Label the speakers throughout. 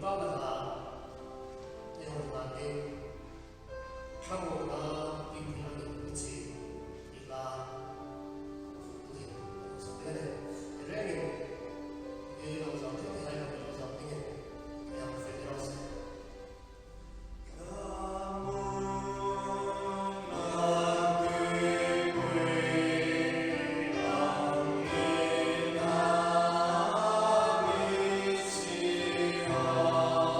Speaker 1: Baba yang mati kamu na bimbingan kunci ila sampai rene ini lo sampai hari lo sampai yang federasi
Speaker 2: Oh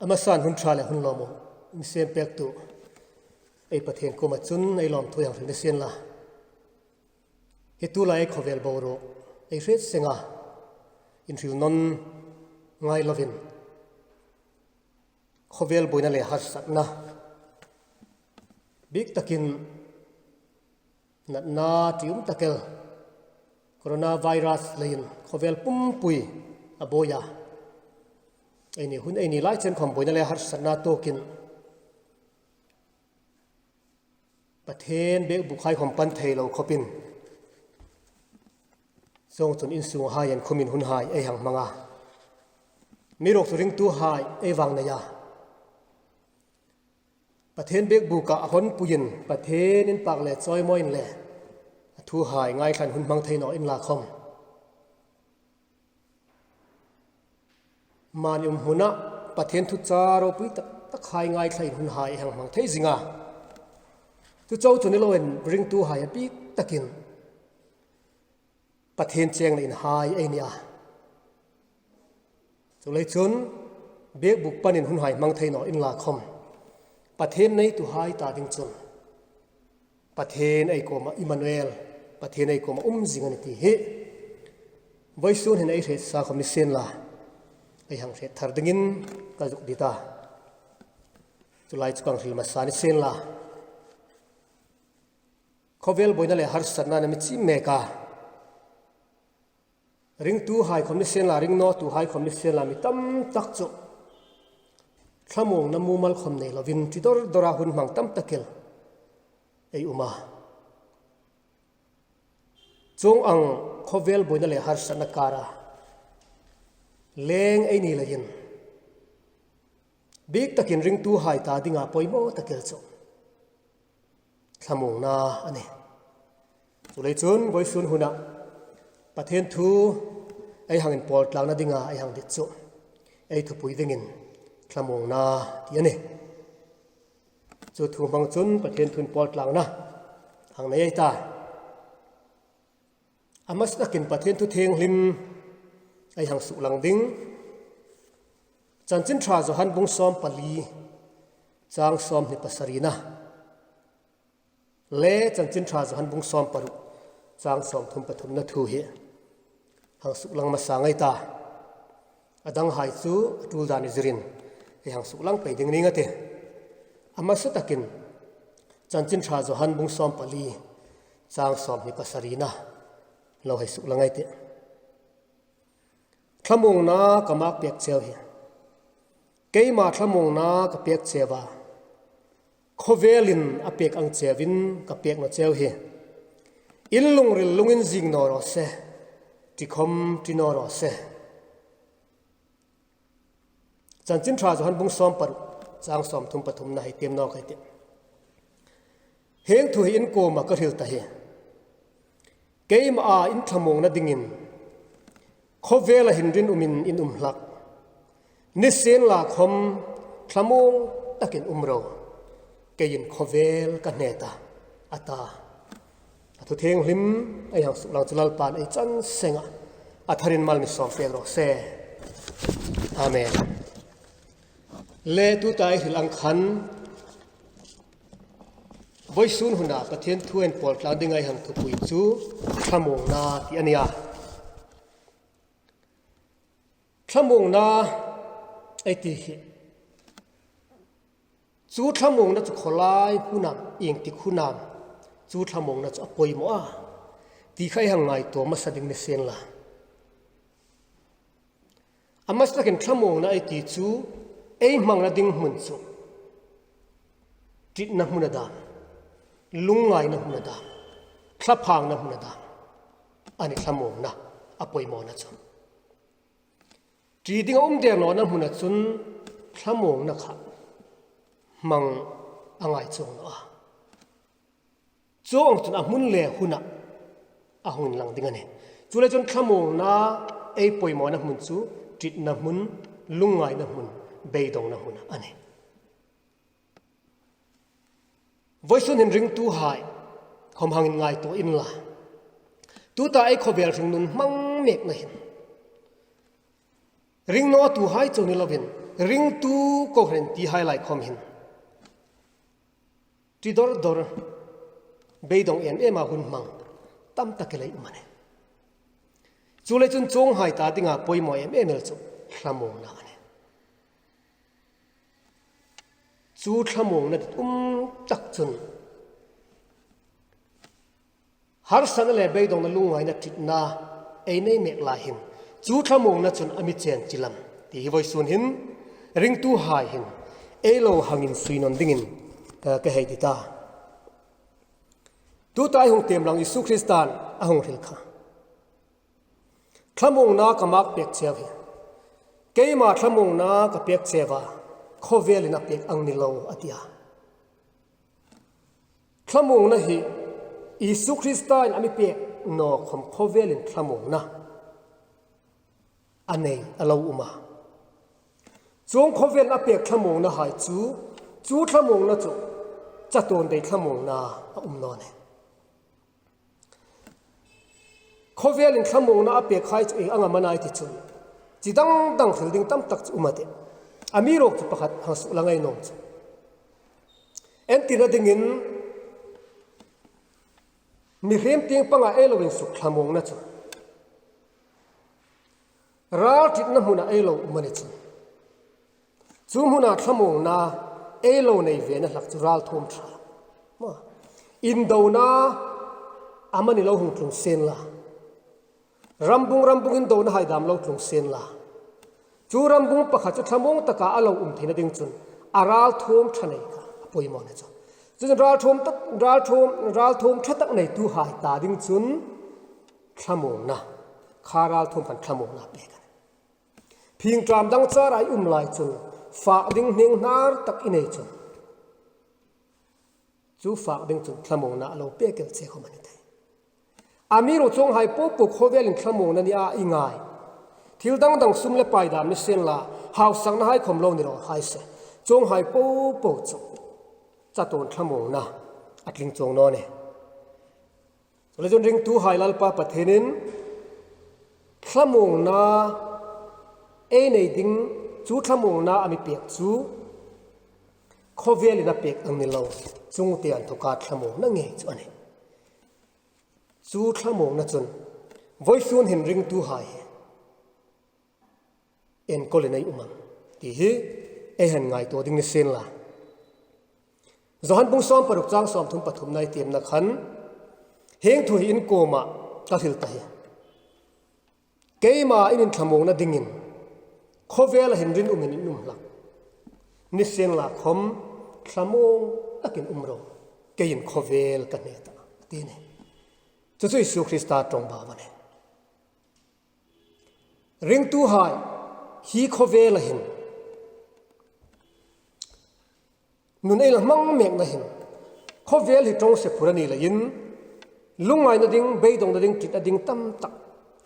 Speaker 1: ama san hun tra le hun lomo mi sem pek tu ei pathian ko ma chun ei lom thu yang rin sen la he tu lai khovel bo ro ei ret senga in ril non ngai lovin khovel boina le har sat na big takin na tium takel coronavirus lein khovel pum pui aboya ini hun ini lai chen khom boina le har sat na to kin pathen be bukhai khom pan thei lo khopin song chun in sung hai an khumin hun hai ei hang manga mirok tu ring tu hai ei wang na ya pathen bek buka hon puyin pathen in pak le choi moin le thu hai ngai khan hun mang thei no in la khom manium huna pathen thu charo pui ta khai ngai thlai hun hai hang mang thei zinga tu chau chun lo en ring tu hai pi takin pathen cheng in hai ei nia chu lei chun bek buk panin hun hai mang thei no in la khom pathen nei tu hai ta ding chun pathen ei ko ma Emmanuel pathen ei ko ma jing ti he voisun hin ei sa khom ni sen la ei hang re thar dingin ka juk dita chu lai chukang hril ma sa ni sen la khovel boina le har sanna na mi chi me ka ring tu hai khom ni sen la ring no tu hai khom ni sen la mi tam tak chu thamong na mu mal khom nei lovin tidor dora hun mang tam takel ei uma chung ang khovel boina le har sanna kara leng ei ni la yin big takin ring tu hai ta dinga poimo takel chu thamong na ani chulei chun voi sun huna pathen thu ei hangin pol tlang na dinga ei hang dit chu ei thu pui dingin thamong na ti ani chu thu mang chun pathen thun pol tlang na hang nei ai ta amas takin pathen thu theng hlim ai hang su lang ding chanchin thra zo han bung som pali chang som ni pasarina le chanchin thra zo han bung som paru chang som thum pathum na thu hi hang su lang ma sangai ta adang hai chu tul dan izrin e hang su lang pe ding ninga te ama sa takin chanchin thra zo han bung som pali chang som ni pasarina lo hai su langai te thamong na kamak pek cheu hi keima thamong na ka pek chewa khovelin apek ang chewin ka pek na cheu hi ilung ril lungin jing no ro se tikhom tino ro se chanchin thra jo han bung som par chang som thum pathum na hi tem no kai te heng thu hi in ko ma ka ril ta hi keima a in thamong na dingin khovela hindrin umin in umhlak nisen la khom thamong takin umro kein khovel ka neta ata atu theng hlim ai hang sulang chulal pan ai chan senga atharin mal mi som fe ro se amen le tu tai hilang khan voisun huna pathen thuen pol tla dingai hang thu pui chu thamong na ti ania thamong na ai ti hi chu thamong na chu kholai punam eng ti khunam chu thamong na chu apoi mo a ti khai hang ngai to ma sading ne sen la amas takin thamong na ai ti chu ei mang na ding mun chu tit na mun da lungai na mun da thlaphang na mun da ani thamong na apoi mo na chu chỉ tiếng ông đèn nó nằm hụt chun thăm mông na khá mang anh ai chồng nó chồng chun à muốn lẹ hụt à hụt lăng tiếng này chú lấy chun thăm mông na ai bồi mò nằm hụt chú chỉ nằm hụt lung ngay nằm hụt bê đồng nằm hụt anh này với xuân hình ring tu hại không hàng ngày tổ in là tu ta ai khó về rừng nung mang mệt này ring no tu hai choni lovin ring tu ko ren ti highlight khom hin ti dor beidong en ema hun mang tam takelai umane chule chun chong hai ta dinga poimo emel chu thlamong na ane chu thlamong na tak chun har san le beidong na lungai na thitna ei nei mek la hin chu thlamong na chun ami chen chilam ti voi sun hin ring tu hai hin elo hangin suinon dingin ka hei ti ta tu tai hong tem lang Isu Christan a hong ril kha thlamong na ka mak pek chew hi keima thlamong na ka pek chewa khovel na pek ang ni lo atia thlamong na hi Isu Christan ami pek no khom khovel in thlamong na anei alo uma chong khovel na pek thlamong na hai chu thlamong na chu chaton dei thlamong na no ne khovel in thlamong na apek khai chu anga manai ti chu chidang dang thilding tam tak chu umate amirok chu pakhat hasu langai nom chu entina dingin mi rem ting panga elowin su thlamong na chu ral tit na huna elo mani chu huna thlamong na elo nei ve na hlak chu ral thom tha ma in do na amani lo hung tlung sen la rambung in do na haidam lo tlung sen la chu rambung pakha chu thlamong taka alo thina ding chun aral thom thanei ka poimo na chu chun ral thom thatak nei tu hai ta ding chun thlamong na kharal thom khan thlamong na pe ka phing tram dang charai lai chun fa ding ning nar tak inei chun chu fa ding chun thlamong na alo pe kel che khomani thai amiro chong hai po khovel in thlamong na ni a ingai thil dang sum le pai dam ni sen la haw sang na hai khom lo ni ro hai se chong hai po chu cha ton thlamong na atling chong no ne le jon ring tu hai lal pa pathenin thlamong na e nei ding chu thlamong na ami pek chu khovel in a pek ang ni lo chung te an thoka thlamong na nge chu ani chu thlamong na chun voisun hin ring tu hai en kolenai umang ti hi e han ngai to ding ni sen la zohan bung som paruk chang som thum pathum nai tem na khan heng thu in koma ka thil ta hi keima in thlamong na dingin khovel hin rin umin in umla ni sen la khom thlamong takin umro kein khovel ka ne ta ti ne chu Isu Christa tong ba wa ne ring tu hai hi khovel hin nun el mang mek na hin khovel hi tong se purani la in lungai na ding beidong na ding tit ading tam tak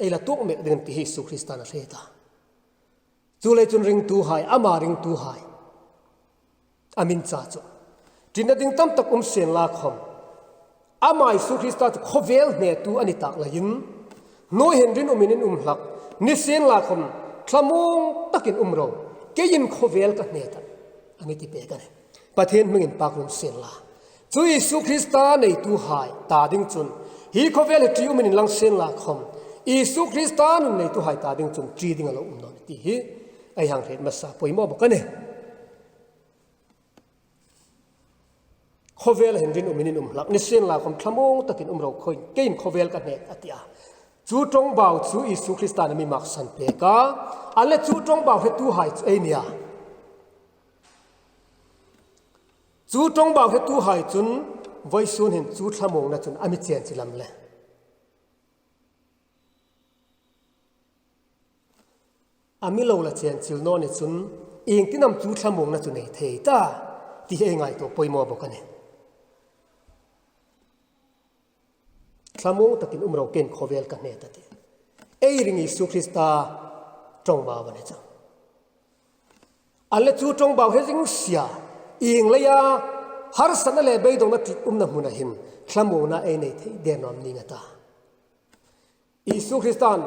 Speaker 1: ela tok mek ding ti Isu Christa na reta chu le chun ring tu hai ama ring tu hai amin cha chu tin ading tam tak sen la khom ama Isu Christa khovel ne tu ani tak la in no hen rin umin hlak ni sen la khom thlamong takin umro kein khovel ka ne ta ani ti pe ka ne pathen mingin paklum sen la chu Isu Christa nei tu hai ta ding chun hi khovel ti umin lang sen la khom Isu Christa nun nei tu hai ta ding chun tri ding alo no ti hi ai hang ret ma sa poimo ba ka ne khovel hendrin umin lak ni sen la khom thlamong takin umro khoi kein khovel ka ne atia chu tong bau chu Isu Christa na mi mak san pe ka ale chu tong bau he tu hai ei nia chu tong bau he tu hai chun voi sun hin chu thlamong na chun ami chen chilam le ami lo la chen chil no ni chun ing tinam chu thlamong na chu nei thei ta ti he ngai to poimo bo ka ne thlamong takin umro ken khovel ka ne ta te ei ring Isu Christa tong ba wa ne cha alle chu tong ba he jing sia ing le ya har san le be dong na ti na huna hin thlamong na ei nei thei de nom ni nga ta Isu Christan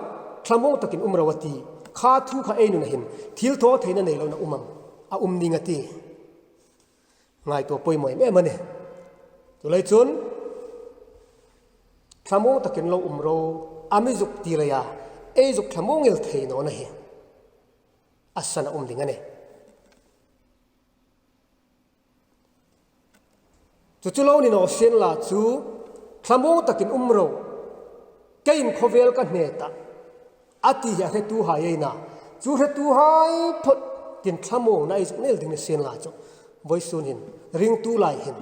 Speaker 1: thlamong takin umro wati kha thu kha ei nu na hin thil tho theina nei lo na umam นิ่งตีง่ายตัวป่วยหมอยแม่มันเนี่ยตัวเลยจุนขโมงตะกินเราโรอามิจุกตีเลยาจุกขโมงเอลเทนอนะเฮอัศนะดิ่งเนี่ยจู่ๆเรานี่นอเซนลาจู่ขโมงตะกินโรเกินขวเวลกันเนตาอาทิยาเรตูหายนะจู่เรตูหายพดกินขโมงนะจุกเนลดิ่งเซนลาจู่ไว้สุนินริงตูไลหิน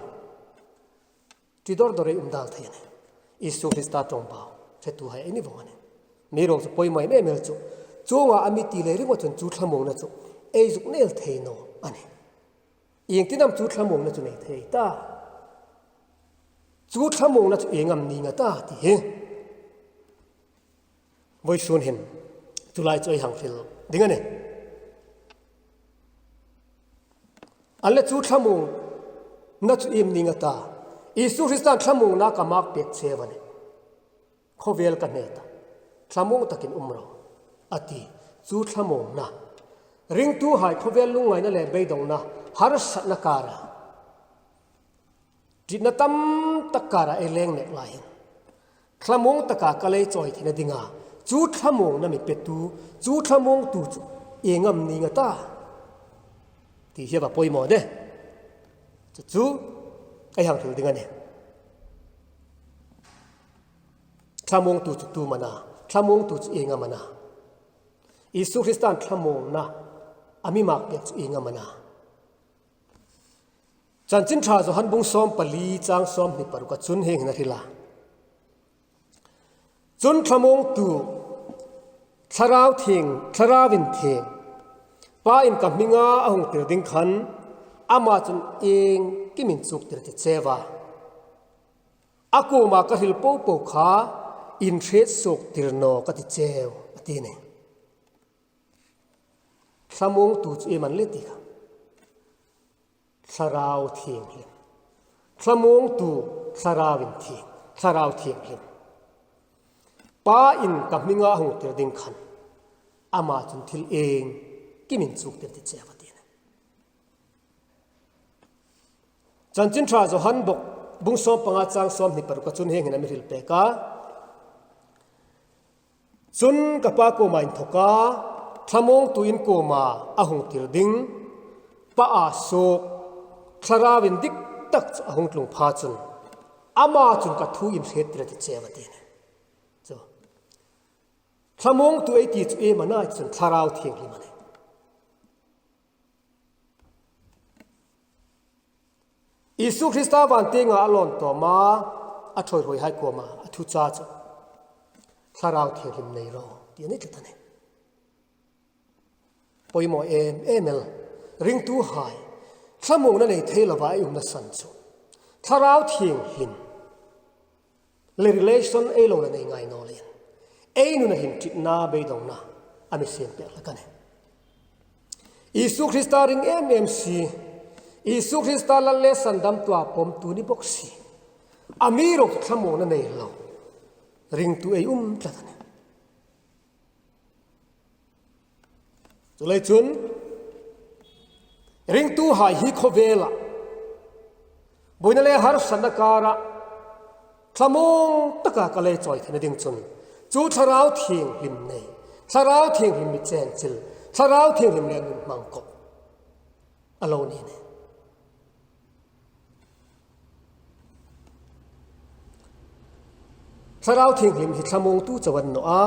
Speaker 1: ที่ดอร์ดอร์เอดัลเทียนอิสุคริสต์ตรงเปล่าเรตูหายนี่วงเนี่ยมีรองจะป่วยไหมไม่เมลจู่จู่ว่าอามิตีเลยเรื่องว่าจนจู่ขโมงนะจู่จุกเนลเทโนอันนี้ยังที่นำจู่ขโมงนะจู่เนลเทตาจู่ขโมงนะจู่งำนิ่งตาที่เห็นไว้ส่วนเห็นจุไลจู่หังฟิลดิ่งเนี่ยอันเล่จู่ขโมงนะจู่นิ่งตาอิสุคริสต์ขโมงนักมากเป็ดเชวันเนี่ยเขาเวลกันเนตาขโมงตะกินรอติจู่ขโมงนะริงตู้หายเขาเวลลุงไงนั่นแหละไปดงนะฮาร์สนักการะจิตนตั้มตะการะเลี้ยงเน็กไลน์ขโมงตะกากะเลยจ่อยที่นั่นดิ่งอ่ะจู่ขโมงนั่นมีเป็ดตู้จู่ขโมงตู้จู่งำนิ่งตาที่เชื่อว่าป่วยหมดเด้จู่หังฟิลดิ่งเนี่ยขโมงตู้มันนะขโมงตู้งำมันนะอิสุคริสต์ขโมงนะอามิมากเป็ดงำมันนะจันจินทราจะหันบุงซ้อมปลีจางซ้อมนี่ปรุกจุนเฮงนาทีละจุนขโมงตูทราวเทียงทราวินเทียงป้าอินกับมิงาอาหงเติร์ดิงขันอามาจุนกิมินสุกเติร์ติเซวาอากูมากระหิลโป๊โป๊ขาอินเทรสสุกเติร์โนกติเจวตีเนี่ยขโมงตูมันเล็ติค่ะสราวเทียงหินขโมงตูสราวินเทียงสราวเทียงหินป้าอินกับมิงาหงเติร์ดิงขันอามาจุนทิลกิมินสุกเติร์ติเจวตีเนี่ยจันจินทราจะหันบกบุงซ้อมปังอาจางซ้อมนี่ปรุกจุนเฮงนะมิริลเปกาจุนกับป้าโกมาอินทกาขโมงตูอินโกมาอาหงเติร์ดิงป้าอาโศกคลาราวินดิกตักอาหงลงพาจุนอามาจุนกัทูอิมเสตระติเจวตีเนี่ยจ้ะขโมงตัวตีจู่มันน่าจุนคลาราวเทียงลิมันเนี่ยอิสุคริสต์วันเตียงอาลอนตัวมาอัฐอยรวยให้กัวมาอัฐุจ้าจ้ะคลาราวเทียงลิมในรอตีนี่จุดนั้นปอยหมอเอลริงตู้หายขโมงนั่นเองเทลวายนัสันจูทาราวเทียงหินเล relation ลงนั่นเองไงนอเลียนนู่นหินจิตนาเบดงนาอามิเซียนเปียละกันเนี่ยอิสุคริสต์ริงซีอิสุคริสต์ละเลสันดัมตัวผมตัวนี้บอกสิอามีรกขโมงนั่นเองเราริงตัวละกันเนี่ยจุเลยจุนริงตู้หายฮิโคเวล่บุญนั่นเลยฮาร์สันนักการะขโมงตะกากะเลยจ่อยที่นั่นดิ่งจุนจู่ทาราวเทียงหิมเนยทาราวเทียงหิมมิเจนจิลทาราวเทียงหิมเลียนมังกบอโลนี่เนี่ยทาราวเทียงหิมฮิขโมงตู้จวันโนอา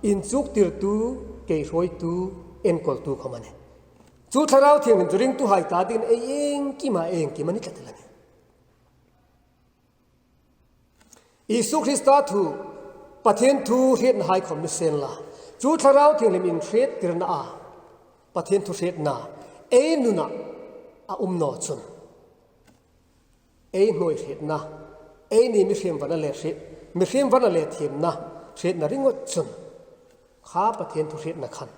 Speaker 1: อินจุกติรตู้เกยรอยตู้เอ็นกอลตู้เข้ามาเนี่ยจู่ทาราวเทียงหิมจุริงตู้หายตาดินกี่มากี่มันนี่กัดละเนี่ยอิสุคริสต์ทูปะเทนทูเฮ็ดหายคอมมิเซนละจู่ทาราวเทียงหิมอินเทรดติรนาปะเทนทูเฮ็ดนานุนะนอจุนหน่วยเฮ็ดนานี่มิเรียมวันละเลเฮ็ดมิเรียมวันละเลเทียมนะเฮ็ดนาริงวจุนข้าปะเทนทูเฮ็ดนะขัน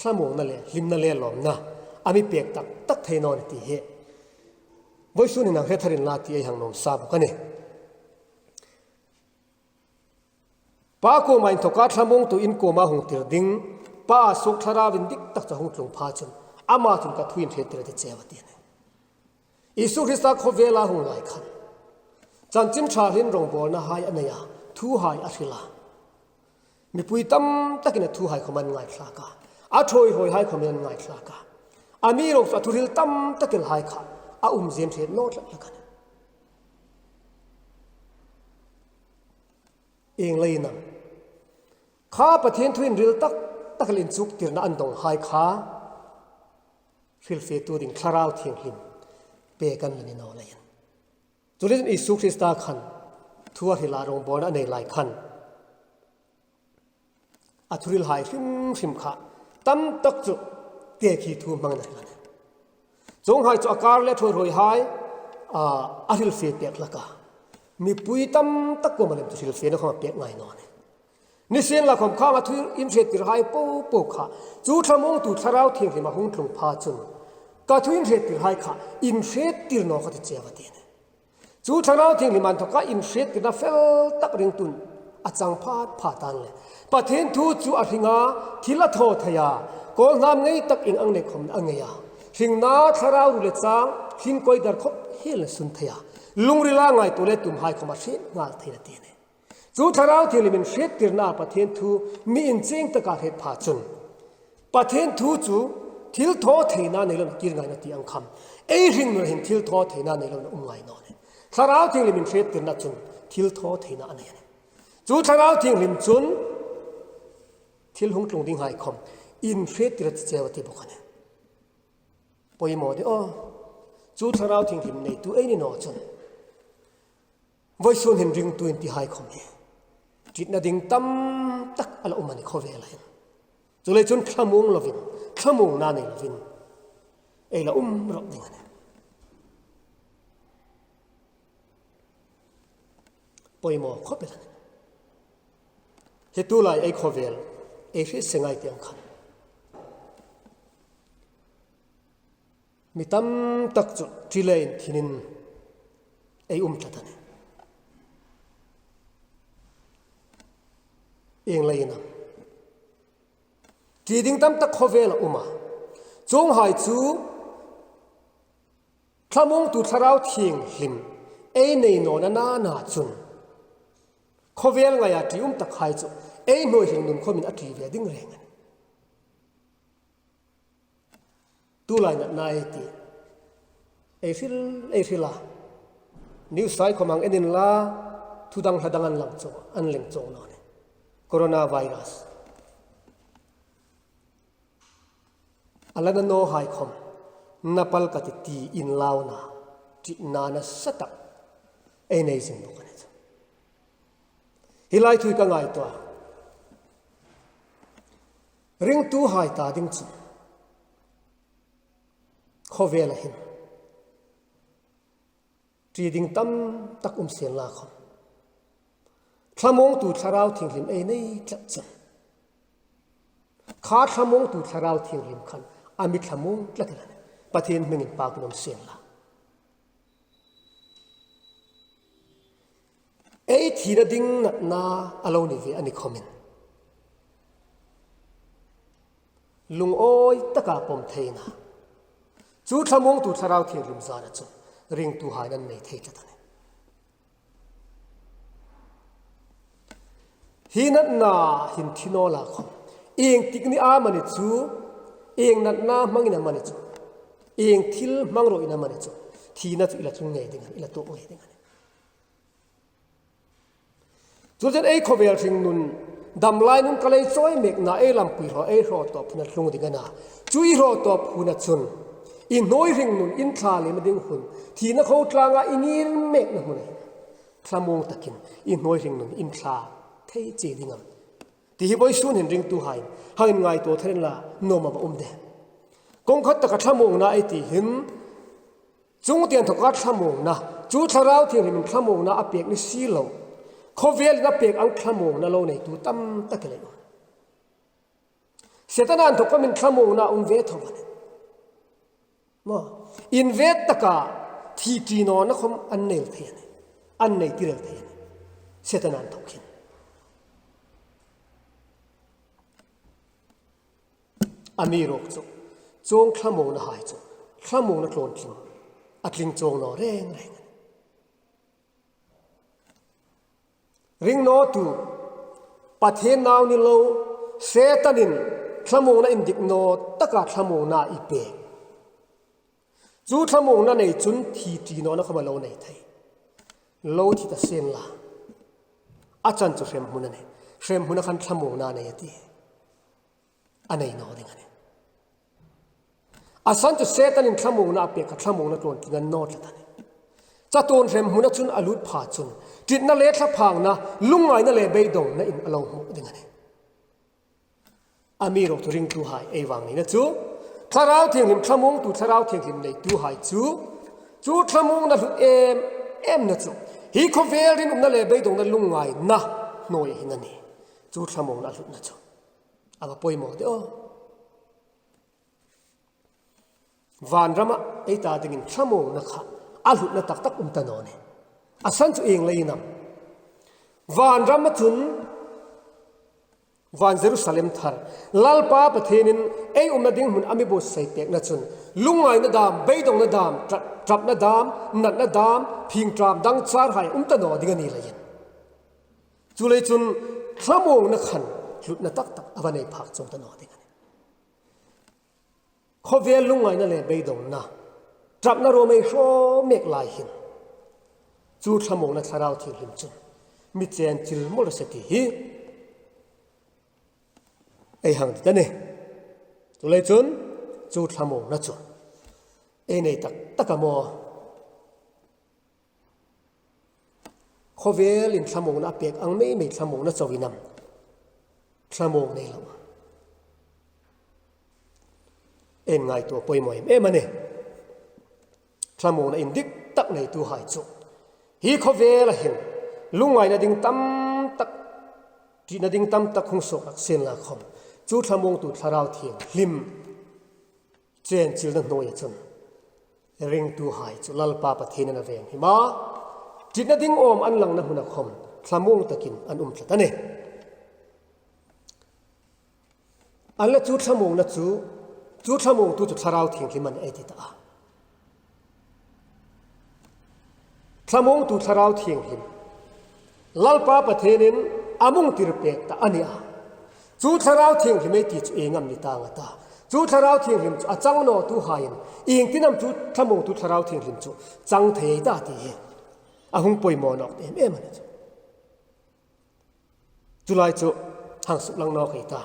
Speaker 1: สมองนั่นแหละลิมนั่นแหละหลอมนะอามิเปียกตักเทนอนตีเหไว้ส่วนหนึ่งเฮทารินลาตีหังนมซาบุกันเนี่ยป้าโกมาอินทกาสมองตัวอินโกมาหงเตียดิงป้าสุขทาราวินดิกตักจะหงตรงพาจน ama chun ka thuin the tir te chewati ne Isu Christa khovela hu ngai khan chan chim tha hin rong bol na hai anaya thu hai athila mi pui tam takina thu hai khoman ngai thla ka a thoi hoi hai khomen ngai thla ka ami ro sa thuril tam takil hai kha a zem the no thla ka eng leina kha pathen thuin ril takalin chuk tirna andong hai kha fil fe tu ding tharau thiang hlim pe kan lani no layan chulen Isu Christa khan thua hila rong bona nei lai khan athuril hai hrim kha tam tak chu te khi thu mang na lan chong hai chu akar le thoi roi hai a hil fe pek laka mi pui tam tak ko manem tu hil fe na khama pek ngai no ne ni sen la khom kha ma thu im se tir hai po kha chu thamong tu tharau thing hi ma hung thlung pha chun ka thu in se tir hai kha in se tir no kha ti chewa te ne chu tharau thing hi man thoka in se tir na fel tak ring tun achang pha tan le pathen thu chu a ringa thila tho thaya ko nam ngei tak ing ang ne khom angaya hring na tharau ru le chang hring koi dar khop hel sun thaya lungri la ngai to le tum hai khoma se ngal thila te ne chu tharau thili min se tir na pathen thu mi in cheng ta ka he pha chun pathen thu chu thil tho theina nei lon kir ngai na ti ang kham ei hring no hin thil tho theina nei lon ngai no ne tharau thili min se tir na chun thil tho theina ane ne chu tharau thing lim chun thil hung tlung ding hai khom in fe tir chewati bokane poi mo de o chu tharau thing lim nei tu ei ni no chun voi sun hin ring 20 hai khom ne tit na ding tam tak ala umani khove la hin chu le chun khamung lovin khamung na nei lovin ei la ro ding ane poi mo khopel he tu lai ei khovel ei fi sengai tiang khan mitam tak chu trilein thinin ei tlatane eng leina ti ding tam tak khovel uma chong hai chu thamong tu tharau thing hlim ei nei no na chun khovel ngaya ti tak khai chu ei noi hing nun khomin atri ve ding reng tu lai na nai ti ei fila new sai khomang enin la thudang hadangan lang chu an leng chong no ne coronavirus alana no hai khom napal ka ti in launa ti na na sata ei nei sing bu kan hilai thui ka ngai to ring tu hai ta ding chu khovela hin tri ding tam tak sen la khom thamong tu tharau thing lim ei nei tla chan kha thamong tu tharau thing lim khan ami thamong tla tla pathen mengin pa kunom sen la ei thira ding na alo ni ve ani khomin lung oi taka pom theina chu thamong tu tharau thing lim zara chu ring tu hai nan nei thei tla hinat na hin thino la khom eng tikni a mani chu eng nat na mangina mani chu eng thil mangro ina mani chu thina chu ila chung nei ding ila to oi ding chu jan ei khovel thing nun dam lai nun kalai choi mek na ei lam pui ro ei ro to phuna thlung ding na chui ro to phuna chun in noi ring nun in thla le ma ding hun thina kho tlanga ingir mek na mun thamong takin in noi ring nun in thla thei che dingam ti hi boi sun hin ring tu hai hain ngai to thren la no ma ba de kong khat ta ka thamong na ai ti him chung tian thoka thamong na chu tharau thi rim thamong na apek ni si lo khovel na pek ang thamong na lo nei tu tam ta ke le setanan thokam min thamong na ve thoban mo in ve taka thi ti no na khom an nei the an nei ti re the setanan thokhin ami rok chu จงขโมงนะหายจุขโมงนะโกรนทิ้งอัดลิงจงนอแรงริงโนตูประเทศนาวนิโลเซตันินขโมงนะอินดิกโนตะกาขโมงนะอีเปจูขโมงนะในจุนทีจีโนนะขมาโลในไทยโลที่ตะเซนละอาจารย์จะเชื่อมหุ่นนั่นเองเชื่อมหุ่นขันขโมงนะในที่อันไหนนอดิ่งอันนี้อาสันจะเซตันินขโมงนะเปียกับขโมงนะโกรนกินนอดละนี่จะตัวเชื่อมหุ่นจุนอลุดผาจุนจิตนั่นเละทับพังนะลุงไงนั่นเละเบยดงนั่นอินอลงดิ่งอันนี้อามีรถริงตัวหายเอวังนี่นะจูทาราวเทียงหิมขโมงตัวทาราวเทียงหิมในตัวหายจูขโมงนะลุเอ็มนะจูฮีคอเวลินนั่นเละเบยดงนั่นลุงไงนะโนยหินันนี่จูขโมงนะลุนะจูอาว่าป่วยหมดเด้อวันรำไอตาดิ่งขโมงนะคะอาลุนะตักตะนอเนี่ยอาสันจูเองเลยนะวันรำทุนวันเยรูซาเล็มทาร์ลลปาประเทศนั้นไอ้นาดิ่งหุ่นอามิบุษใส่เปียกนั่นจุนลุงไงนั่นดามเบยดงนั่นดามจับนั่นดามนัดนั่นดามพิงตรามดังชาร์หายตะนอดิ่งนี่เลยจูเลยจุนขโมงนักขันหลุดนัตักอวันในภาคจงตะนอดิ่งนี่เขาเวลลุงไงนั่นเลยเบยดงนะจับนั่นรวมไม่โชเมกลายหินจูขโมงนักสาราวที่ริมจุนมิเจนจิลมรสติฮีไอ้หังดิเนี่ยตัวเลยจุนจูดขโมงนะจุนไอ้ในตักกะโมเขาเวลินขโมงนะเปียกอังไม่ขโมงนะจวินำขโมงในเราเอ็นไงตัวป่วยหมอยมันเนี่ยขโมงนะอินดิกตักในตัวหายจุฮีเขาเวลเห็นลุงไงนะดิ่งตั้มตักจีนะดิ่งตั้มตักคงสกเส้นละคมจูทำมงตุทาราวเทียงลิมเจนจิลนันโนยจนริงตูหายจุลลปาปะเทนนเวงหิมาจิตนดิ่งอมอันหลังนะหุนคมทำมงตะกินอันตะเนอันละจูทำมงนะจูทำมงตุทาราวเทียงลิมันเอติตาทำมงตุทาราวเทียงลิมลลปาปะเทนินอามุงติรเปกตาอันนี้จูทาราวเทียงหิมไม่ติดเองอันนี้ต่างตาจูทาราวเทียงหิมอาจังโนตูหายินอิงที่นำจูทำมงจูทาราวเทียงหิมจูจังเทยตาตีอาหุงป่วยมอนอกเอ็มมันจูไลจูหางสุลังนอกเหตา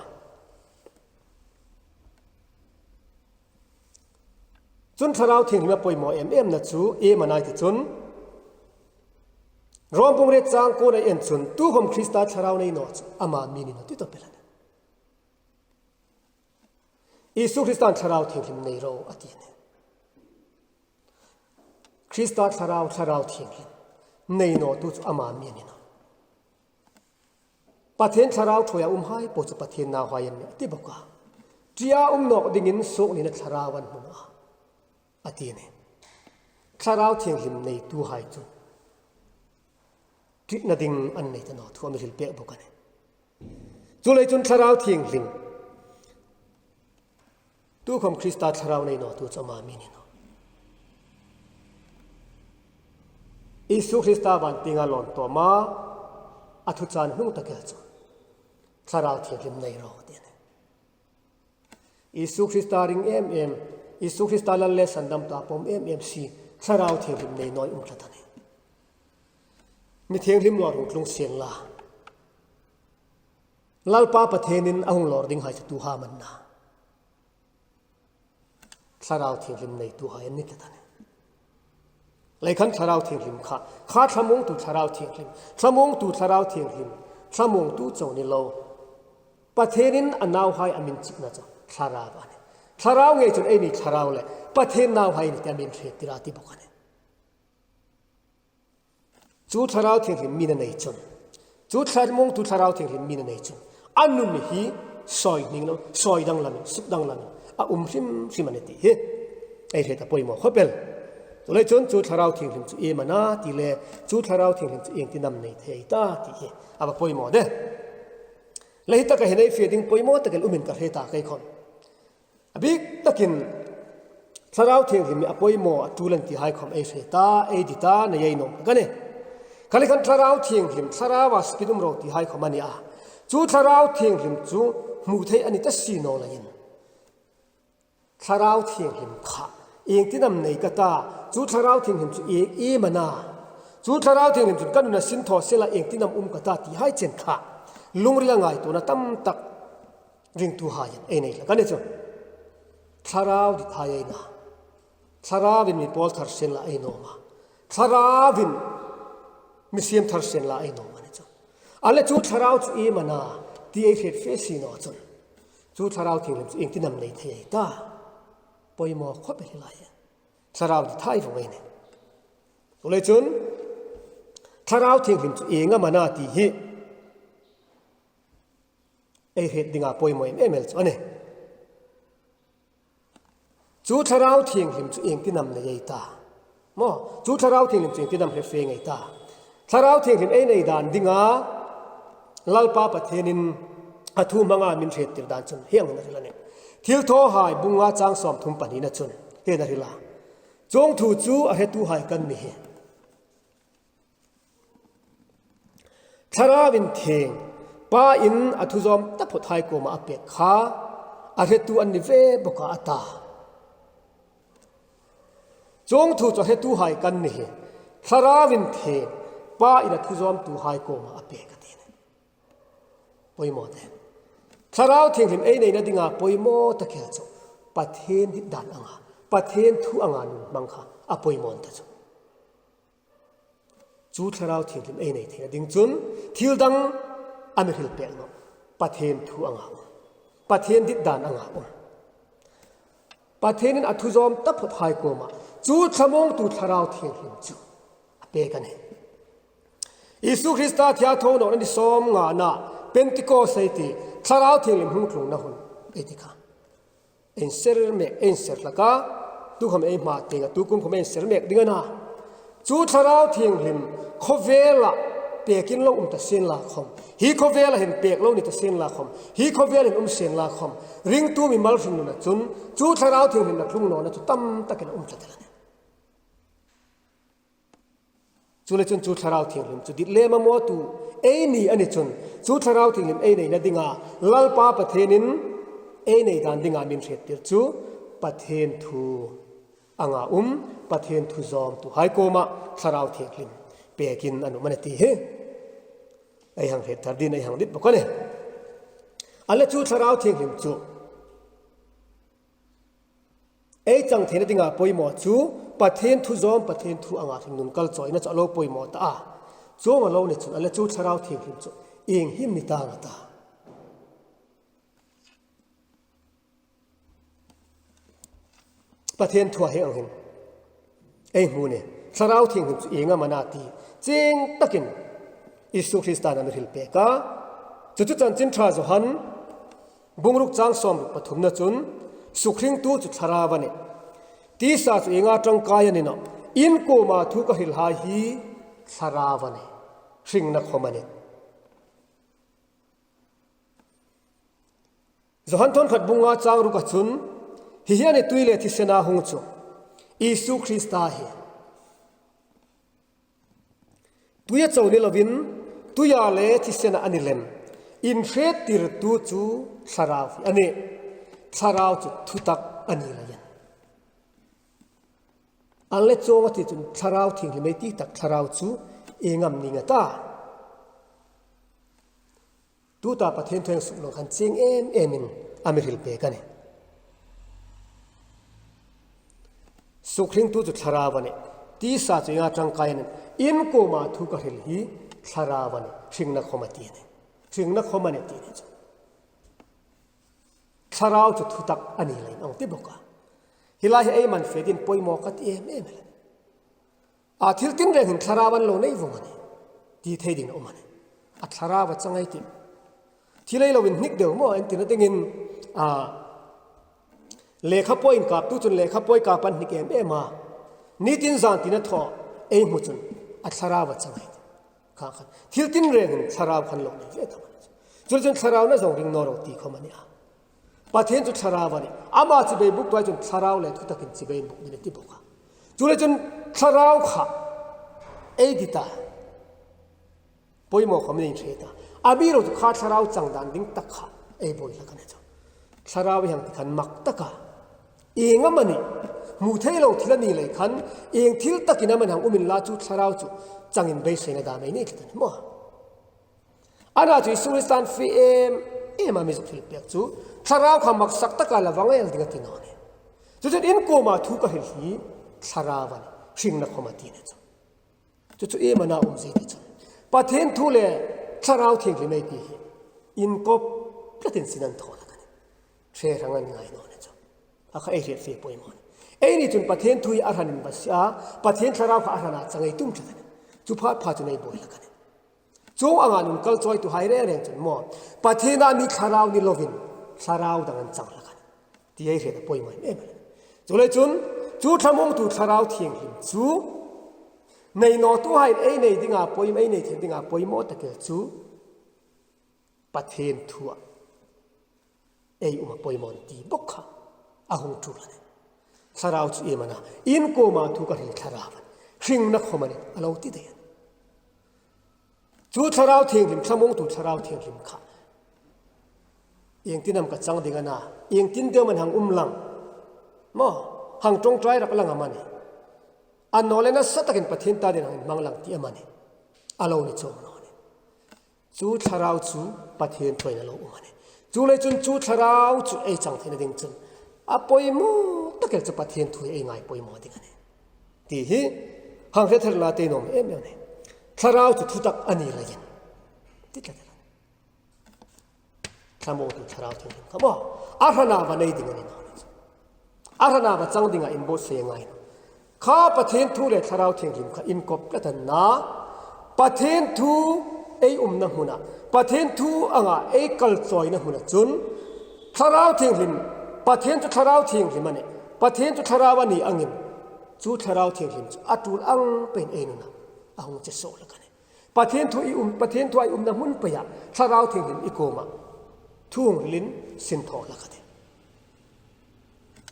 Speaker 1: จุนทาราวเทียงหิมป่วยมอเอ็มนะจูมันไอติจุนรวมพงเรจางโกในเอ็นจุนตู้คมคริสต์ทาราวในนอจอามามีนินติดต่อไปแล้วอิสุคริสต์ทาราวเทียงหิมในโรอดีนคริสต์ทาราวเทียงหิมในนอตุจอามามีนินประเทศทาราวถอยหายปจุประเทศนาหายันเนี่ยที่บอกว่าจีอานอกดิ่งอินสุกนี่นัทราวันมุนาอดีนทาราวเทียงหิมในตัวหายจุจิตนดิ่งอันในตนอทัวมิริลเปะบุกันจุเลยจุนทาราวเทียงหิมตู้คมคริสต์ทาราวในนอตัวจะมามีนินอิสุคริสต์วันติงาลอนตัวมาอัตุจานนุ่งตะเกียจทาราวเทียงหิมในรอเดียนอิสุคริสต์ริงอิสุคริสต์ลัลเลสันดัมตาปมซีทาราวเทียงหิมในน้อยขตันมีเทียงหิมลอรุงกรุงเสียงลาลลปาประเทศนินอาหุงลอร์ดิงหายจะตูหามันนาทาราวเทียงหิมในตัวหายันนิกตันเลยขันทาราวเทียงหิมข้าทำมงตูทาราวเทียงหิมทำมงตูทาราวเทียงหิมทำมงตูเจ้านิโลประเทศนินอันนาวหายอามินจิกนะจ๊ะทาราวอันทาราวไงจนไอ้นี่ทาราวเลยประเทศนาวหายนี่แต่อามินเทติราติบุกันจูทาราวเทียงหิมมีนในจนจูทารมงตูทาราวเทียงหิมมีนในจนอันนู้นมีฮีซอยนิ่งแล้วซอยดังลามิสุดดังลามิริมันติเฮไอเรื่องตะปอยหมอขบเปิลตัวเลยจนจูทาราวเทียงหิมจูเอมานาตีเลจูทาราวเทียงหิมจูเองที่นำในเทตาตีเฮอาบปอยหมอเด้เลยตะกันเห็นไอเฟียดิ้งปอยหมอตะกันอุมินกับเฮตาใครคน บิ๊กตะกินสาราวเทียงหิมอปอยโมตูลันที่ให้คำเอเฟตาเอดิตาในยัยนงกันเนี่ยคันกันสาราวเทียงหิมสาราวสปิดุมโรที่ให้คำมันเนี่ยจูสาราวเทียงหิมจูมูเทอันนี้จะสีโนเลยนสาราวเทียงหิมขาเองที่นำในกตาจูสาราวเทียงหิมจูเองเอมานาจูสาราวเทียงหิมจูกันนั่นสินทอเสละเองที่นำกตาที่ให้เจนขาลุงเรียงไงตัวนั้นตั้มตักริงตัวหายันเอเนี่ยกันเนี่ยจูสาราวดิหายนะสาราวินมีพอลทาร์เซนละไอโนมาสาราวินมีเซียมทาร์เซนละไอโนมาเนี่ยจ้ะอะไรจูสาราวจูเอมานาที่เอฟเฟซีโนจ้ะจูสาราวทิ้งเลยจูเองที่นำในเทียตาปอยมอคบไปเลยสาราวที่ไทยฝั่งเนี่ยก็เลยจนสาราวทิ้งเลยจูเองมานาที่เฮเอฟเดิ่งอ่ะปอยมอเอเมลจ้ะเนี่ยจูทาราวเทียงหิมจูเองที่นำในยัยตาโมจูทาราวเทียงหิมจูเองที่นำเรฟเฟงไงตาทาราวเทียงหิมเอในด่านดิ่งอ่ะลัลปาปะเทนินอัฐุมังอามินเรติรด่านจนเฮียงนั่นละเนี่ยทิลโทหายบุงอาจางสอมทุมปนีนั่นจนเฮนั่นละจงถูจูอะเฮตูหายกันมีเฮทาราวินเทงป้าอินอัฐุจอมตะพดหายโกมาอเปกขาอะเฮตูอันนิเวบกอาตาจงถูจะให้ตู้หายกันนี่สาราวินเทป้าอินทุจอมตู้หายโกมาอเปกันเองปอยโมเดสาราวเทียงหิมเอในนั่นดิ่งอ่ะปอยโมตะเกียจปัทเทนดิดานอ่ะปัทเทนทูอ่างนุมังค่ะอ่ะปอยโมตะจูจูสาราวเทียงหิมเอในเทียดิ่งจุนทิลดังอเมริกเปลโนปัทเทนทูอ่างปัทเทนดิดานอ่างปัทเทนินอัฐุจอมตะพดหายโกมาจูดสมองตูทาราวเทียงหิมจูเปกันเองอิสุคริสต์ที่อาทอนนี่สมงานะเป็นติโกเซติทาราวเทียงหิมหุ่นคลุงนะหุ่นเอติกาเอ็นเซอร์เมเอ็นเซอร์ละกาตุคำเอ็มมาเตงตุคุมคำเอ็นเซอร์เมดิ่งนะจูดทาราวเทียงหิมโคเวล่าเปียกินลงตะเซนลาคอมฮีโคเวล่าเห็นเปียกลงนี่ตะเซนลาคอมฮีโคเวล่าเห็นเซนลาคอมริงตูมีมัลฟินนุนะจุนจูดทาราวเทียงหิมนักลุงโนนะจุตั้มตะเกนจัดละจูเลจนจูทาราวเทียงหิมจูดิเลมาโมตูเอนี่อันนี้จนจูทาราวเทียงหิมเอนี่นั่นดิ่งอ่ะลัลปาปะเทนินเอนี่ดันดิ่งอ่ะมินเรียติร์จูปะเทนทูอ่างอ่ะปะเทนทูจอมตูไฮโกมาทาราวเทียงหิมเปียกินอนุมันตีเฮไอหังเรียตดินไอหังดิบบอกกันเนี่ยอันละจูทาราวเทียงหิมจูเอจังเทนดิ่งอ่ะปอยหมอจูปะเทนทุจอมปะเทนทุอ่างหิมนุนกัลจอยน่าจะโลปอยหมอตาจงมาโลเนี่ยจุนอันละจูทาราวเทียงหิมจูเองหิมนิตางตาปะเทนทัวเฮงหิมเองมูเนี่ยทาราวเทียงหิมจูเองอ่ะมานาตีเจงตะกินอิสุคริสตานันริลเปกาจุดจันจินทราจุหันบุงรุกจางสอมปฐุมนะจุนสุขริงตูจุดทาราวเนี่ยที่สาจุเองอาจังกายนี่นะอินโกมาทุกหิลหาฮีสาราวเนี่ยสิงนักขมันเนี่ยจุหันทนขัดบุงอาจางรุกจุนฮิยานี่ตุยเลทิเสนาหงจุอิสุคริสตาเฮตุยเจ้านี่ละวินตุยาเลทิเสนาอันนี้เลมอินเฟติร์ตูจูสาราวอันนี้สาราวจุดทุตักอันนี้ละยันอันเล็กโจงที่จุนสาราวทิ้งที่ไม่ตีตักสาราวจูเองามนิงตาตูตาประเทศเทงสุลงขันเชียงเอ็มินอเมริกเปกันเนี่ยสุขริงตูจุดสาราวเนี่ยที่สาจุงาจังกายเนี่ยอินโกมาทุกหิลฮีสาราวเนี่ยสิงนักขมาตีเนี่ยสิงนักขมาเนี่ยตีเนี่ยสาราวจุดทุตักอันนี้เลยน้องที่บอกว่าฮิลาเอมันเฟดินปอยโมกัดเอ็มเลยอาทิลตินเรื่องสารวันโลนี่วงมันที่เทดินอมันอัตสารวัดจังไงติที่เลยเราวินนิกเดียวมั่วอันที่นั่นเองเลขาปอยน์กับตู้จนเลขาปอยกับปันนิกเอ็มมานี่ตินจานที่นั่นทอเอ็มมุจนอัตสารวัดจังไงข้าขันทิลตินเรื่องสารวัดขันโลนี่เวทมันจนสารวัดน่ะส่งริงนอร์ตีเขามันเนี่ย ประเทศจุดชาราวนี่อามาจะไปบุกตัวจนชาราวเลยทุกตะกินจะไปบุกนี่ที่บุกค่ะจุเลยจนชาราวค่ะดิตาปอยหมอเขาไม่ได้เชื่อตาอาบีเราจะขาดชาราวจังดันดิ้งตักค่ะบอยละกันเนี่ยชาราวยังติดขันมักตะกะงั้นมันนี่มูเทเราทีละนี่เลยขันทีละตะกินมันหังอุมินลาจูชาราวจูจังอินเบสเซนดาไม่นี่คิดนี่มั้งอันนั้นจูสุริสันฟีมาไม่สุดเปียกจูชาราวคำมักสักตะกะละวังเอลดิ้งตินอนเนี่ยจูจะอินโกมาทุกข์เฮลีชาราวันชิงนักขมาตีเนี่ยจูมันน่าอุ้มใจดิจูประเทศทุเรศชาราวทิ้งที่ไม่ดีอินก็ประเทศสินันทอละกันเชื่อทางนั้นง่ายนอนเนี่ยจูอาคาเรียดฟีปอยมันนี่จนประเทศทุยอาหารนิบัสยาประเทศชาราวข้าอาหารจังไงตุ้มจังเนี่ยจูพาจูในบ่อยละกันจูอ่างนุนกัลจอยตุไฮเร่เร่งจนมั่วประเทศนั้นนี่ชาราวนี่โลวินชาราวดังนั้นจังละกันที่ไอ้เรื่องปอยมันจูเลยจูทำมงตูชาราวเทียงหิมจูในนอตัวให้ในดิ่งอาปอยในเทียงดิ่งอาปอยมอตะเกียจูประเทศทัวอุมาปอยมอนตีบกค่ะอาหงจูละเนี่ยชาราวจูมันนะอินโกมาทุกข์ริชาราวชิงนักขมันเนี่ยเราติดเดียนจูชาราวเทียงหิมทำมงตูชาราวเทียงหิมค่ะที่นำกับจังดิ่งนะที่เดียวมันหังลังมั้งหังจงใจรักลังอามันนี่อันนอเลนัสตักินประเทศตาเดินหังมังลังที่อามันนี่อาเราเนี่ยจงนอเนี่ยจูชาราวจูประเทศถอยนั่นเราอุมันนี่จูเลยจูชาราวจูจังเทนดิ่งจนปอยมูตะเกียจะประเทศถอยง่ายปอยมูดิ่งนี่ที่หังเทศลาเตนอมเนี่ยชาราวจูทุตักอันนี้เลยยันติดละทำโมตุชาราวทิ้งเขาบอกอาหนาวันนี้ดิ่งนี่นออาหนาบัจังดิ่งอินโบเสียงไงข้าประเทศทูเลชาราวเทียงหิมข้าอินกบละตันนาประเทศทูนะหุนะประเทศทูอ่างกัลซอยนะหุนะจุนชาราวเทียงหิมประเทศจุชาราวเทียงหิมมันเนี่ยประเทศจุชาราวันนี้อังหิมจุชาราวเทียงหิมอัตุลอังเป็นนุนะอ่างจะโซละกันเนี่ยประเทศทูประเทศทูนะมุนไปะชาราวเทียงหิมอีโกมาทุ่งลิ้นสินทอละกันเนี่ย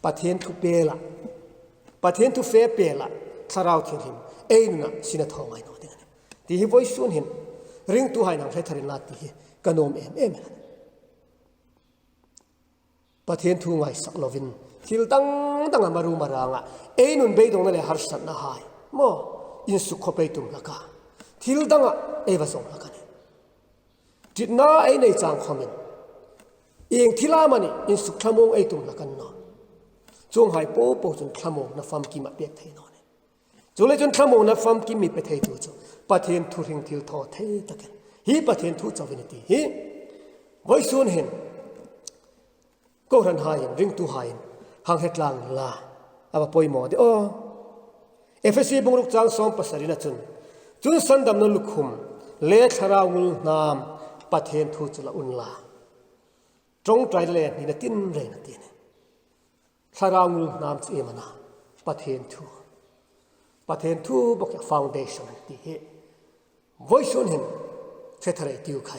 Speaker 1: ประเทศทุเปล่าประเทศทุเฟเปล่าชาราวเทียงหิมนุนะสินทอไงนอดิ่งเนี่ยที่ฮิวอยสุนหินริงตัวให้นางใช้ทารินาตีกันโนมประเทศทุงไงสักลวินทิลตั้งมารูมารางนุนเบยตรงนั้นเลยฮาร์สันนะหายโมอินสุขไปตุมละกาทิลตั้งวาสงละกันจิตน่าในจางขมินทิลามันอินสุขขโมงตุมละกันนอจงหายโป๊จนขโมงนับฟามกิมาเปียกเทนอนจงเลยจนขโมงนับฟามกิมีเปียกเทตัวจูประเทศทุริงทิลทอเทตะกันฮีประเทศทุจาวินตีฮีไว้ส่วนเห็นก็รันหายริงตัวหายหางเฮตลางลาอาบปอยหมอเดอFSC บุงลุกจางสองภาษาดินจุนสันดำนลุคุมเลชราวลนามประเทศทุจละอุนลาจงใจเลนี่นตินเรนตินชราวลนามจีมานาประเทศทุบอกจากฟาวเดชั่นตีเฮไว้ส่วนเห็นเสถระติวใคร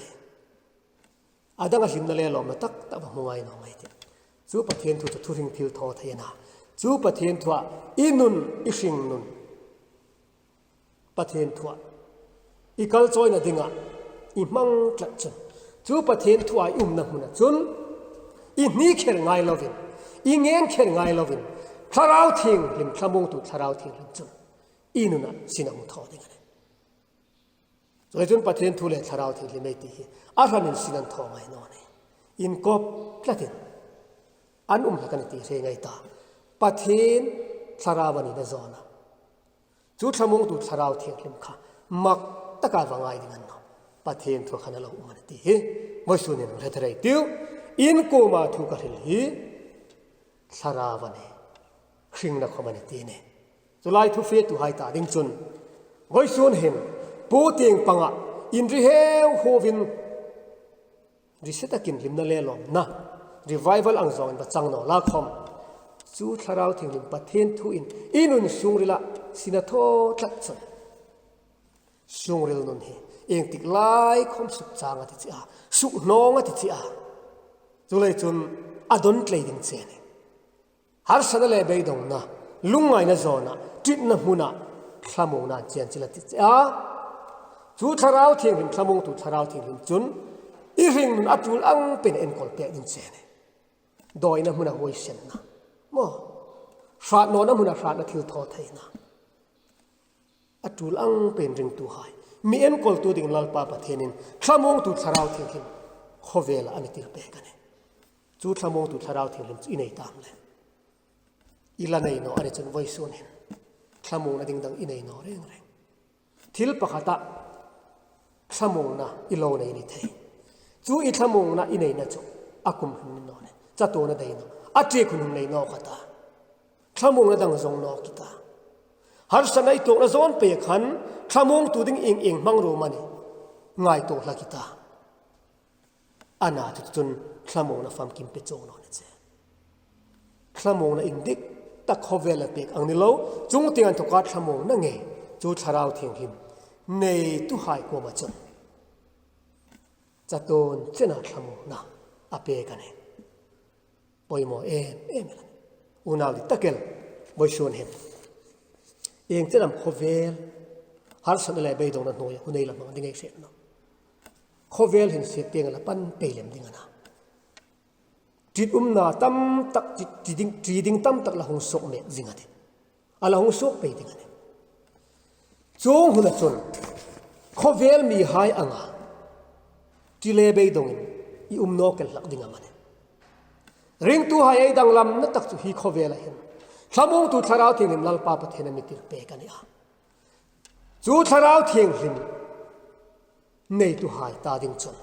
Speaker 1: อาดังหิมนั่นเลยหลอมตักตะบะมวยน้องไอ้ที่จูประเทศทุจะทุริงทิวทอเทนาจูประเทศทัวอินุนอิชิงนุนประเทศทัวอีกัลจอยน่ะดิ่งอีมังกลัดจนจูประเทศทัวนะมุนะจนอีนี่เขียนไงลวินอีเงี้ยเขียนไงลวินชาราวทิ้งลิมขมงตุชาราวทิ้งลิมจนอีนุนะสินามุทอดิ่งเลยโดยจนประเทศทุเรศชาราวทิ้งลิมไม่ตีอาหารนินสินันทอไงนอนอินกบกลัดอันละกันตีเรงไงตาประเทศชาราวันีนจอนะจุดสมองตุชาราวเทียงลิมค่ะมักตะการวังไงดิ่งนั้นประเทศทัวขันเราอุมันตีไม่ส่วนนึงเรื่องอะไรติวอินโกมาทุกข์ริลีชาราวันีชิงนักขมันตีเนี่ยจุลัยทุเฟตุหายตาดิ่งจนไม่ส่วนเห็นปูเตียงปังอินริเฮวโฮวินริเซตกินลิมนั่นเลยหรอนะrevival อังจงบัดจังนอลาคอมจูทาราวทิ้งลิมประเทศทุอินุนสุงริละสินาโตทัดจันสุงริลนุนเองติกไล่คอมสุกจางอติจิอาสุกน้องอติจิอาจุเลยจน adon trading chene har sana le be dong na lungai na zona trit na huna thlamo na chen chila ti a chu tharau thiang him thlamong tu tharau thiang him chun I ring nun atul ang pen en kol pe din chene doi na huna hoi sen na mo shat no na huna shat na thil tho thai na atul ang pen ring tu hai mi en kol tu ding lal pa pathenin thlamong tu tharau thiang him khovela ani tir pe kane chu thlamong tu tharau thiang him inei tam le ila nei no ani chun voi sun hin thlamong na ding dang inei no reng reng thil pakhata thlamong na ilo nei ni thei chu I thlamong na inei na chu akum hin no ne cha to na dei no atre khun nei no khata thlamong na dang zong no kita har sanai to na zon pe khan thlamong tu ding ing ing mang ro mani ngai to la kita ana tu chun thlamong na fam kim pe chong no ne che thlamong na ing dik ta khovela pek ang ni lo chung tian to ka thlamong na nge chu tharau thiang him nei tu hai ko ma chun chaton chena thlamong na ape kane poimo em unaw li takel boy shon hem eng chenam khovel har san le be dong na noi hunei la mang dingai se no khovel hin se teng la pan pelem dingana tit na tam tak tiding tam tak la hong sok me zingate ala hong sok pe dingane chong huna chon khovel mi hai anga tile be dong I no kel lak dinga mane ring tu hai ai dang lam na tak chu hi khovel hen thlamong tu tharau thing lim lal pa pathena mi tir pe kan ya chu tharau thing hlim nei tu hai ta ding chon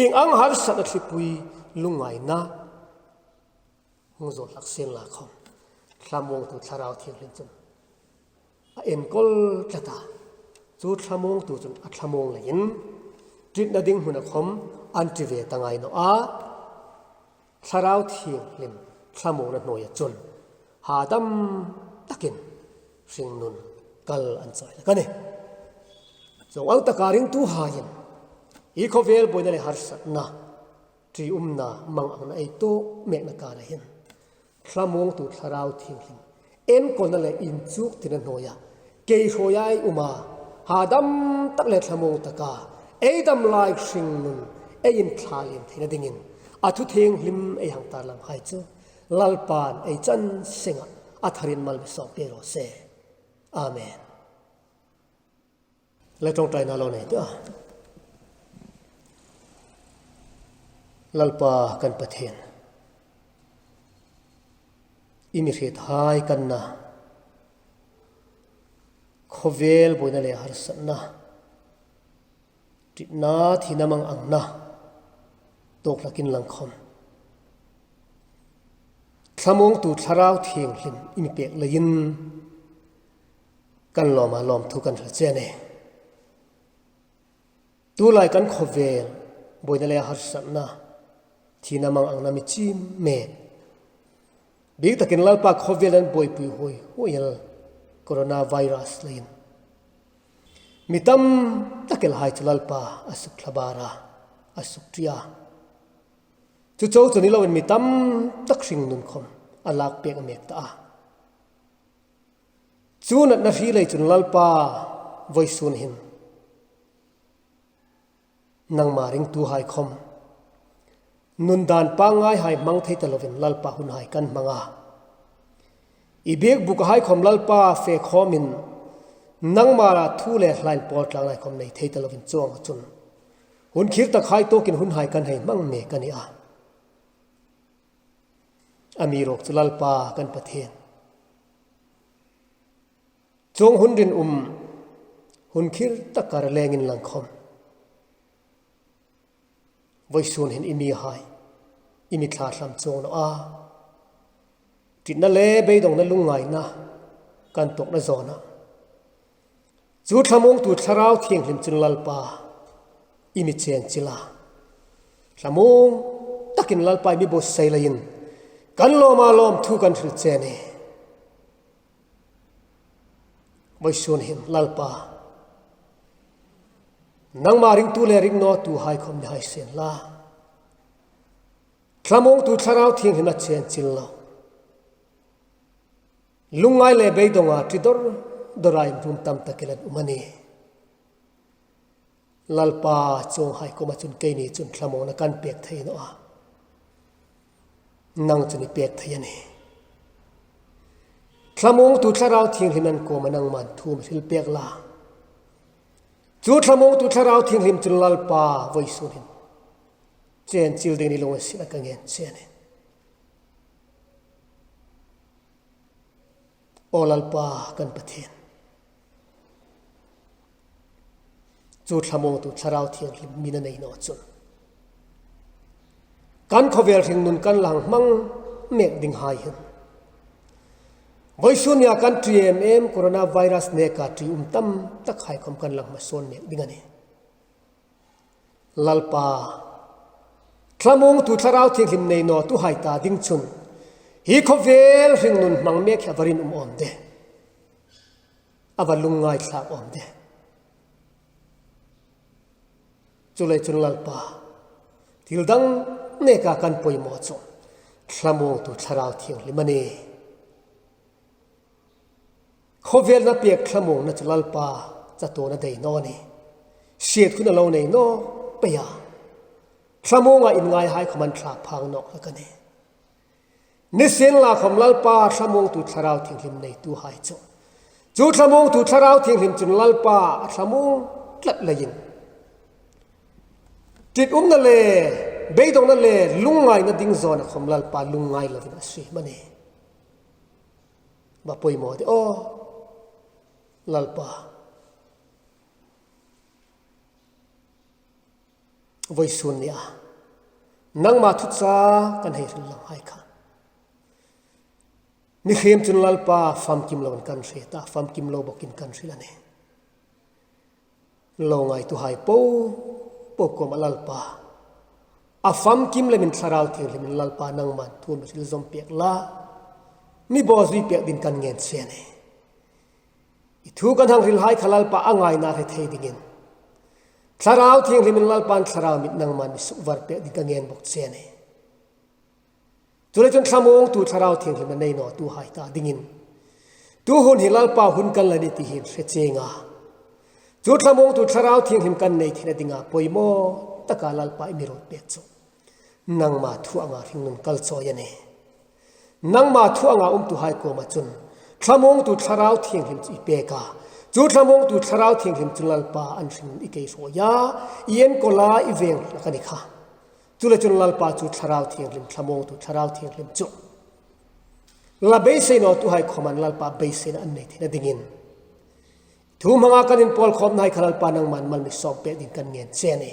Speaker 1: ing ang har sat thipui lungai na ngzo lak sen la khom thlamong tu tharau thing hlim chon a en kol tlata chu thlamong tu chun a thlamong la yin trit na ding huna khom anti ve tangai no a tharau thing hlim thlamong na noya chon hadam takin sing nun kal an chai la kane so ang takaring tu hayin I khovel boina le har sat na tri na mang ang na ai to mek na ka na hin thlamong tu tharau thing hlim en kon na le in chuk tin noya ke hoyai uma hadam tak le thlamong taka ei dam lai sing nun ei in thalim thina dingin athu theng hlim ei hang tar lam hai chu lalpan ei chan singa atharin mal so pero se amen la tong tai na lo nei ta lalpa kan pathen imi khet hai kan na khovel boina le har san na na thinamang ang na tok lakin lang khom thlamong tu tharau thiang hlim imi pek lain kan loma lom thu kan thal chene tu lai kan khovel boina le har san na thinamang ang na mi chim me big takin lalpa khovel an boy pui hoi hoyal coronavirus lain mitam takel hai chalalpa asuk thlabara asuk tria chu chou chuni lo mitam tak sing nun khom alak pek mek ta chun na hi lei chun lalpa voisun hin nang maring tu hai khom nun dan pa ngai hai mang thei talovin lalpa hun hai kan manga ibek buk hai khom lalpa fe khomin nang mara thu le hlain port lang lai khom nei thei talovin chong chun hun khir tak hai to kin hun hai kan hei mang me kan a amirok chulalpa kan pathen chong hun rin hun khir takar lengin lang khom voisun hin imi hai imi thla hlam chong no a tin na le be dong na lungai na kan tok na zona chu thlamong tu tharau thiang hlim chun lalpa imi cheng chila thlamong takin lalpa mi bo sei lain kan loma lom thu kan thil chene voisun hin lalpa nang maring tu le ring no tu hai khom hai sen la ทลมงตุทราวทิ้งหินัดเชียนจิลเราลุงไงเลยเบยดงอาทิดร์ดรายรุมตามตะเกลัดอุมานีลลปาจงให้กุมาจุนเกนีจุนทลมงนักันเปียกไทยโนอานั่งจุนเปียกไทยนี่ทลมงตุทราวทิ้งหินันกูมานั่งมันทุ่มสิลเปียกลาจูทลมงตุทราวทิ้งหิมจุนลลปาไว้สุนินเจนจิลเดนิลงสินักเงินเชียนโอลลปากันประเทศจูทลมงตุทราวทิ้งหิมมินันในนอจุนกันขวเวลทิ้งนุนกันหลังมังเมกดิ่งหายหินไว้ส่วนยากันTMMโคโรนาไวรัสเนกาทรีตั้มตะไคร่คำกันหลังมาส่วนเมกดิ่งอันนี้ลลปาทลมงตุทราวทิ้งหิมในนอตุหายตาดิ่งจุนฮีขวเวลทิ้งนุนมังเมกแค่บรินอมเดอวัลลุงไงสากอมเดจุเลยจุนลลปาทิลดังเนกากันป่วยหมอจงทลมงตุทราวทิ้งหิมนี่ขวเวลนับเปียกทลมงนัจลลปาจะโตนัดเดนอนี่เสียดคุณเราในนอเปียทลมงอินไงให้ขมันทลาพังนอกแล้วกันนี่นิสินลาขมลลปาทลมงตุทราวทิ้งหิมในตัวหายจงจูทลมงตุทราวทิ้งหิมจุนลลปาทลมงกลัดเลยยินจิตนั่นเลยเบยตรงนั่นเลยลุงไงนัดดิ้งโซนขมลลปาลุงไงละวินาสีมันนี่บ่ป่วยหมอที่โอลลปาไว้ส่วนเนี่ยนั่งมาทุกซากันให้สุดลำให้ค่ะนี่เข้มจุนลลปาฟาร์มกิมโลนกันเสียตาฟาร์มกิมโลบอกกินกันสิละเนี่ยโลงไงตัวหายปูกมาลลปาอาฟาร์มกิมเลยมันสาราวที่เลยมันลลปานั่งมันทุ่มไปสิลมเปียกละมีบอสวีเปียกดินกันเงินเสียเนี่ยทุกันทางริลหายขลัลปะอ่างไงนาเทดิ่งินสาราวที่ริมินลลปานสาราวมิดนังมันสุวรรณเปียดิกันเงินบกเสียเนี่ยจุดจนสมองตูสาราวที่ริมันในนอตูหายตาดิ่งินตูหุ่นหิลลปาหุ่นกันเลยที่หินเสียเจงาจุดสมองตูสาราวที่ริมกันในที่นั่นดิ่งาปอยโมตะกาลลปาอิมิโรเปียกจุนังมาทั่วงาริงนุนกัลโซยันเนี่ยนังมาทั่วงาตุหายโกมาจุนทลมงตุทราวทิ้งหิมจีเปกาจูทลมงตุทราวทิ้งหิมจุลลปาอันสินอิเกโซยาเย็นโกลาอีเวงละกันนี่ค่ะจุลจุลลปาจูทราวทิ้งหิมทลมงตุทราวทิ้งหิมจุลาเบสเซนอตุหายขมันลลปาเบสเซนอันนี้ที่นั่นดิ่งทูมังอากันอินพอลขอมนายขลัลปานังมันมีสอบเปดินกันเงินเซนเน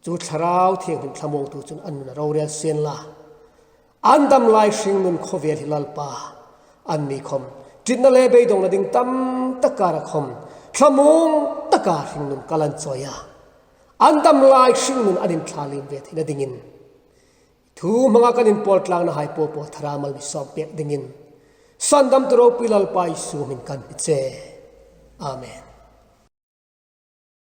Speaker 1: จูทราวทิ้งหิมทลมงตุจุนอันนั้นเราเรียนเซนละอันดำลายสิ่งนั้นขวเวลฮิลลปาอันนี้คมจิตนั่นเลยไปตรงนั้นดิ่งตั้มตะการคมทลมงตะการสิ่งนั้นกาลันโซยาอันดำลายสิ่งนั้นอันนี้ทาลิมเวทนั่นดิ่งินทูมังอากันอินพอลกลางนะหายโปโปทรามัลมิสอบเปียกดิ่งินสันดำตัวเราพิลลปาอิสุมินกันพิเจอาเมน